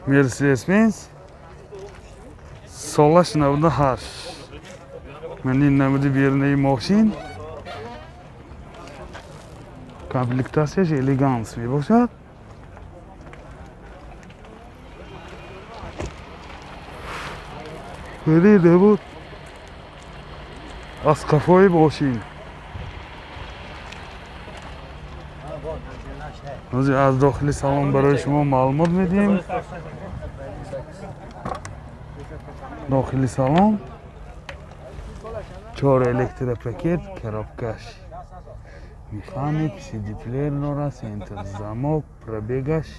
Mercedes-Benz Sollash 98. Meni namudi bernej mashin. Komplektatsiyash elegans میباشد. خریده بود از قفای ماشین. از داخل سالن برای شما معلومات میدیم. داخل سالن 4 الکتروپاکت، коробкаш механик, CD player داره، سنتر زمک، پربگش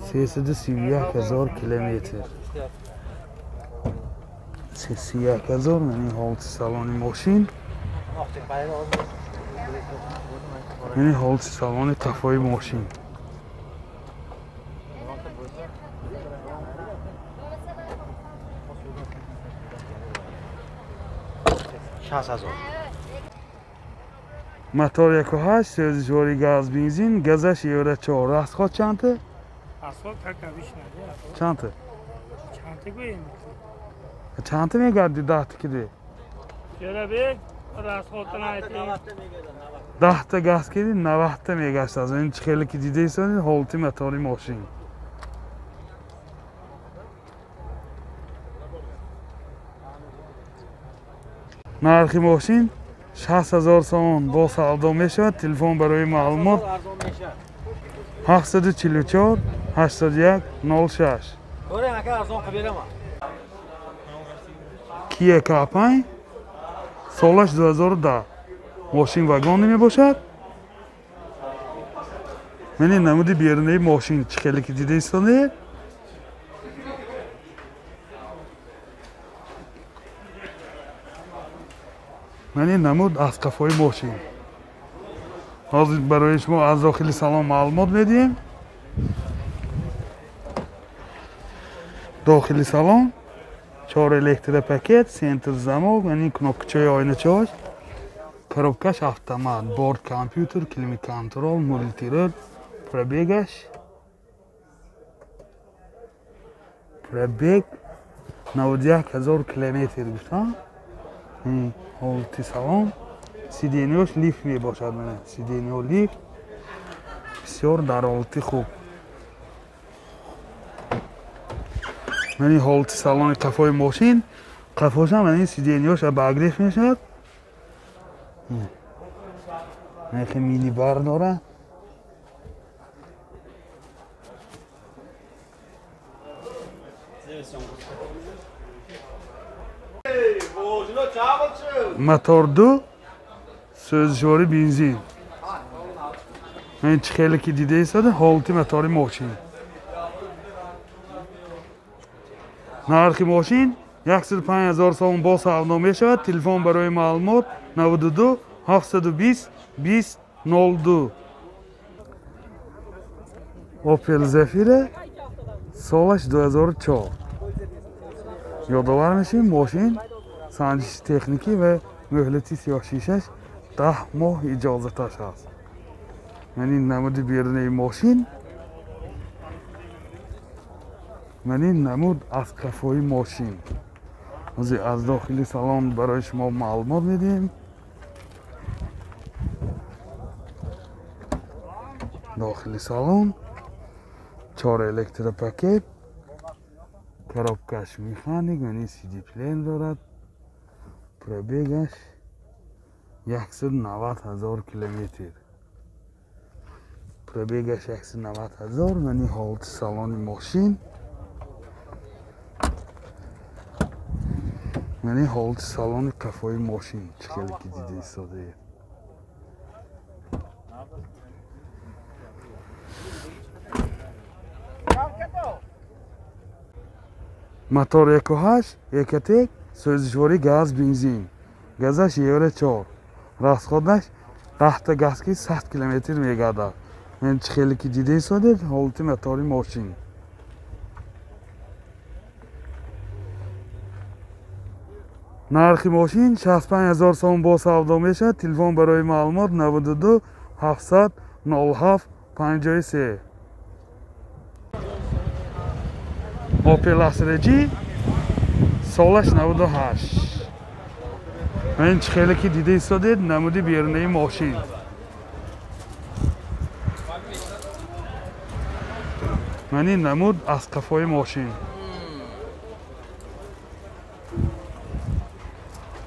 331,000 کیلومتر. 331,000 یعنی حالت سالن ماشین، یعنی حالت سالن قفای ماشین. موتور 1.8 سوزشواری گاز بنزین، گازش یوره 4. راسخواد چنده؟ راسخواد تکاویش نده. چنده؟ چنده گوییم. چنده میگردی 10 کده؟ چرا بیگ؟ راسخواد نایتی. 10 تا گاز کدی 90 تا میگشت. از این خیلی که دیده ایستانی حالتی موتوری ماشین. نرخ ماشین 60,000 سوم با سودا میشود. تلفن برای معلومات 744 81 06. کیا کاپای سالش 2010 ماشین واگن می باشد. من این نمودی بیرونی ماشین چخیلی که دیده ایستانه. من این نمود از قفای ماشین. حاضر برای شما از داخل سالن معلومات میدیم. داخل سالن 4 الکتروپاکت، سنتر زمک، یعنی کنوکچه آینه چاش، коробкаш автомат، борд компьютер, климат контроль, мультирол, пробегаш. Пробег 91,000 километр гуфтам. این حالتی سالن سیدینیوش لیف می باشد. من سیدینیو لیف بسیار در حالتی خوب. من این حالتی سالن قفای ماشین، قفاش هم این سیدینیوش باگریف میشد. نخی مینی بار داره. موتور 2 سوزشواری بنزین. این خیلی که دیده ایستاده حالتی موتوری ماشین. نرخ ماشین 105,000 سوم با سودا میشود. تلفن برای معلومات 92 720 20 02. اوپل زفیر سالش 2004. یادآور میشیم ماشین سنجش تکنیکی و مهلتی سیاه شیشش 10 ماه اجازتش هست. یعنی نمود بیرونی ماشین، یعنی نمود از قفای ماشین. از داخلی سالن برای شما معلومات میدیم. داخلی سالن 4 الکتروپاکت، коробкаш механик, یعنی CD player دارد. پربگش 190,000 کیلومتر. پربگش 190,000 یعنی حالت سالن ماشین، یعنی حالت سالن قفای ماشین چخیلی که دیده ایستاده. موتور 1.8 یکتک سوزشواری گاز بنزین، گازش یوره 4. راسخودش 10 تا گاز که 100 کیلومتر میگردد. این خیلی که دیده ایستاده حالت موتوری ماشین. نرخ ماشین 65,000 سوم با سودا میشد. تلفن برای معلومات 92 700 07 53. Opel Astra G солаш 98. این خیلی که دیده ایستادید نمودی بیرونی ماشین. من این نمود از قفای ماشین.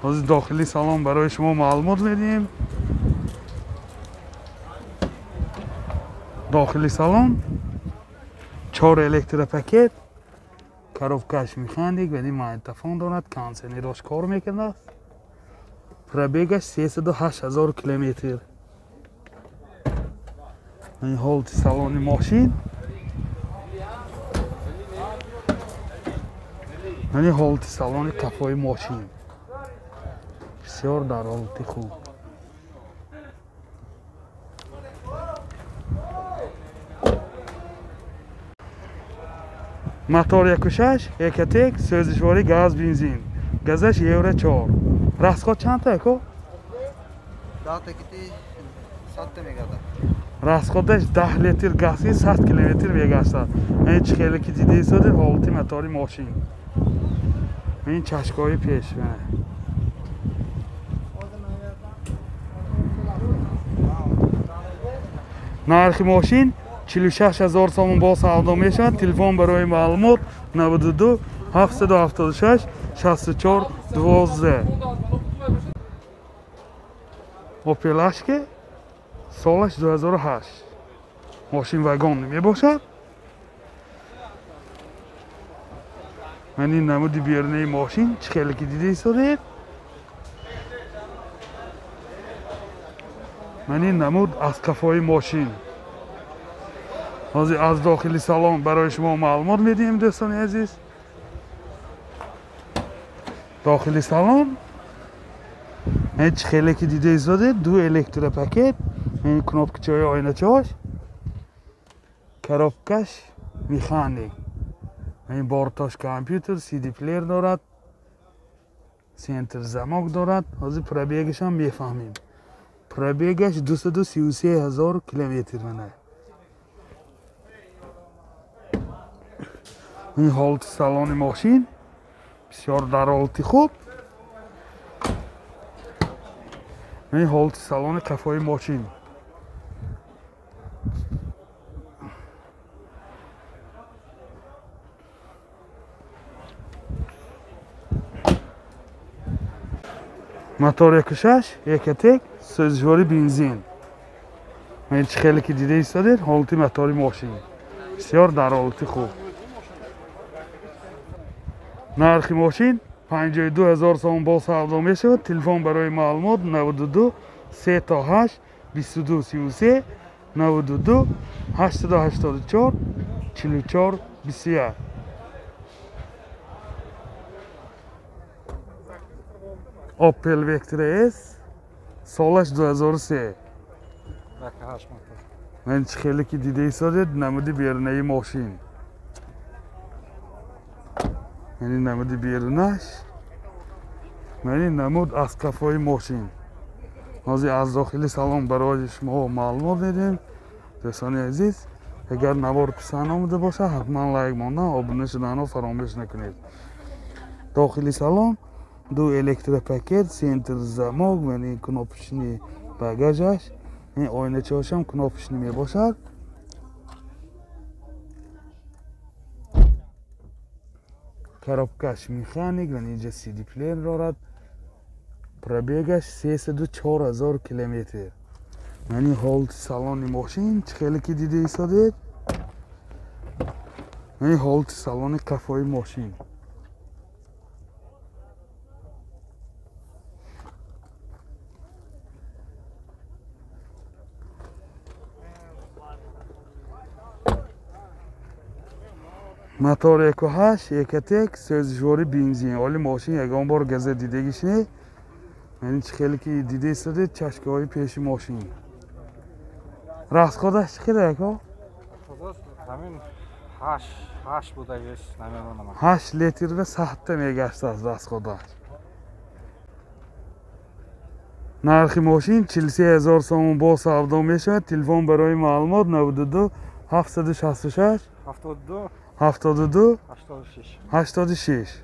از داخلی سالن برای شما معلومات میدیم. داخلی سالن 4 الکتروپاکت، коробкаш механик و магнитофон دارد، کانسنیراش کار میکنه. پرابیگش 308,000 کیلومتر. این حالت سالن ماشین. این حالت سالن قفای ماشین. بسیار در حالت خوب. موتور 1.6 1.1 سوزشواری گاز بنزین. گازش یورو 4. расход چند تا کو؟ 10 تا 100 تا میگذره. расходش 10 لیتر گازی 100 کیلومتر میگذره. این خیلی که دیده ایستاده حالت موتور ماشین. این چشمای پیش نرخ ماشین 46,000 سوم با سودا میشد. تلفن برای معلومات 92 776 64 12. اوپل اشک سالش 2008. ماشین واگن می باشد. من این نمودی بیرونی ماشین خیلی که دیده ایستادید. من این نمود از قفای ماشین. از داخلی سالن برای شما معلومات میدیم دوستان عزیز. داخلی سالن هیچ خیلی که دیده ایستادید 2 الکتروپاکت، این کنوپکچای آینه چاش، коробкаш مکانیک، این بارتاش کامپیوتر، سی دی پلیر دارد، سنتر زماک دارد. از پرابیگش هم میفهمیم. پرابیگش 233,000 کیلومتر منه. این حالت سالن ماشین بسیار در حالت خوب. این حالت سالن قفای ماشین. موتور 1.6 1.1 سوزشواری بنزین. این خیلی که دیده ایستادید حالت موتور ماشین بسیار در حالت خوب. نرخ ماشین 52,000 سوم با سودا میشود. تلفن برای معلومات 92 38 22 33 92 884 44 21. Opel Vectra S سالش 2003. من خیلی که دیده ایستادید نمودی بیرونی ماشین. یعنی نمودی بیرونش. یعنی نمود از قفای ماشین. از داخلی سالن برای شما معلومات میدیم دوستان عزیز. اگر نوار پسند آمده باشه حتما لایک ماندن آبونه شدن رو فراموش نکنید. داخلی سالن 2 الکتروپاکت، سنتر زماک، یعنی کنوپشنی باگاژش، این آینه چاش هم کنوپشنی می باشد. коробкаш механик و اینجا سی دی پلیر دارد. پرابیگش 304,000 کیلومتر. یعنی حالت سالن ماشین خیلی که دیده ایستادید. یعنی حالت سالن قفای ماشین. موتور 1.8 1.1 سوزشواری بنزین. ولی ماشین یگان بار گازه دیدگیش نه. یعنی خیلی که دیده ایستادید چشمای پیش ماشین. расходаш چقدر کو؟ همین 8 بوده یش نمیدونم. 8 لیتر و 100 تا میگشت از расходаш. نرخ ماشین 43,000 سوم با سودا میشود. تلفن برای معلومات 92 766 72 72 86. 86